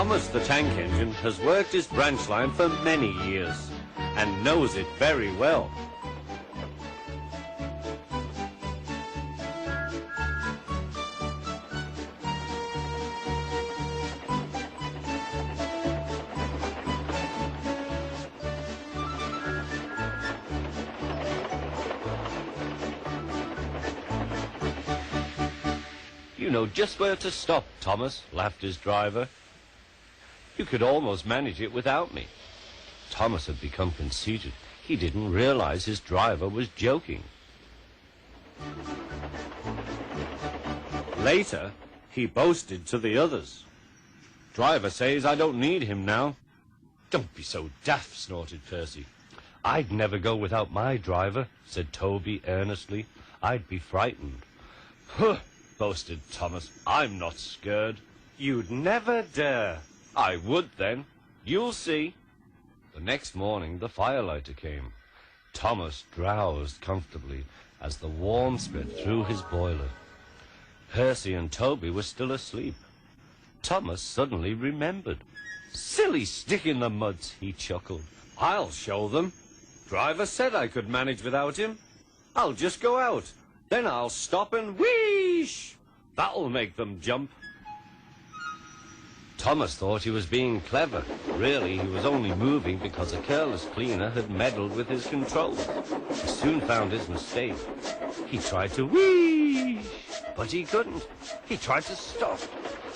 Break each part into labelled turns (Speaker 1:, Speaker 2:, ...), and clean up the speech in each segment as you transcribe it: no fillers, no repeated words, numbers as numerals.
Speaker 1: Thomas the tank engine has worked his branch line for many years and knows it very well. You know just where to stop, Thomas, laughed his driver. You could almost manage it without me. Thomas had become conceited. He didn't realize his driver was joking. Later, he boasted to the others. Driver says I don't need him now. Don't be so daft, snorted Percy. I'd never go without my driver, said Toby earnestly. I'd be frightened. Huh, boasted Thomas. I'm not scared. You'd never dare. I would then. You'll see. The next morning the firelighter came. Thomas drowsed comfortably as the warmth spread through his boiler. Percy and Toby were still asleep. Thomas suddenly remembered. Silly stick in the muds, he chuckled. I'll show them. Driver said I could manage without him. I'll just go out. Then I'll stop and wheesh. That'll make them jump. Thomas thought he was being clever. Really, he was only moving because a careless cleaner had meddled with his controls. He soon found his mistake. He tried to wheesh, but he couldn't. He tried to stop,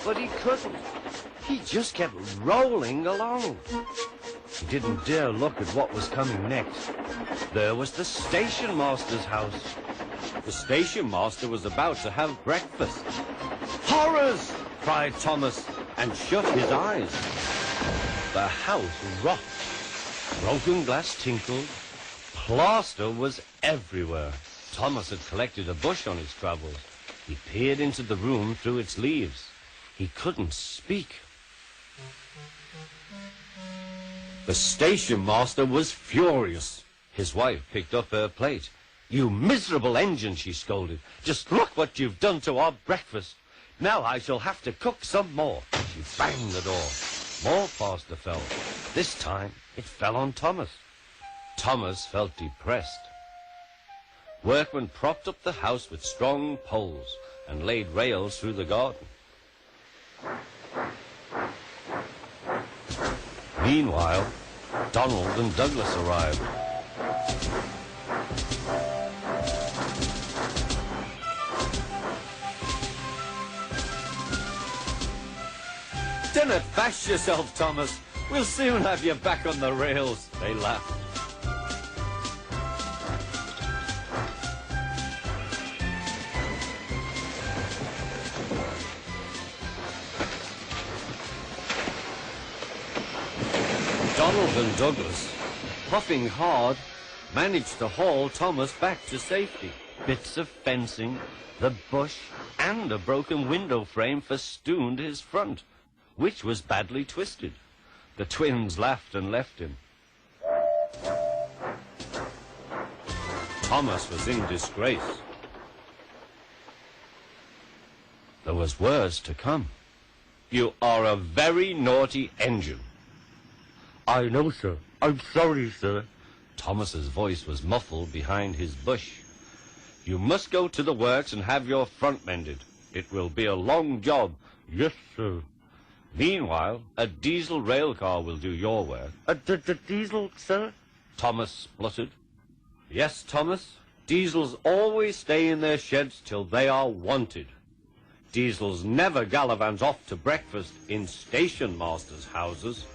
Speaker 1: but he couldn't. He just kept rolling along. He didn't dare look at what was coming next. There was the Stationmaster's house. The Stationmaster was about to have breakfast. Horrors! Cried Thomas, and shut his eyes. The house rocked. Broken glass tinkled. Plaster was everywhere. Thomas had collected a bush on his travels. He peered into the room through its leaves. He couldn't speak. The Stationmaster was furious. His wife picked up her plate. You miserable engine, she scolded. Just look what you've done to our breakfast. Now I shall have to cook some more. She banged the door. More plaster fell. This time it fell on Thomas. Thomas felt depressed. Workmen propped up the house with strong poles and laid rails through the garden. Meanwhile, Donald and Douglas arrived. Don't bash yourself, Thomas. We'll soon have you back on the rails, they laughed. Donald and Douglas, puffing hard, managed to haul Thomas back to safety. Bits of fencing, the bush, and a broken window frame festooned his front, which was badly twisted. The twins laughed and left him. Thomas was in disgrace. There was worse to come. You are a very naughty engine. I know, sir. I'm sorry, sir. Thomas's voice was muffled behind his bush. You must go to the works and have your front mended. It will be a long job. Yes, sir. Meanwhile, a diesel railcar will do your work. The diesel, sir? Thomas spluttered. Yes, Thomas. Diesels always stay in their sheds till they are wanted. Diesels never galavant off to breakfast in Stationmasters' houses.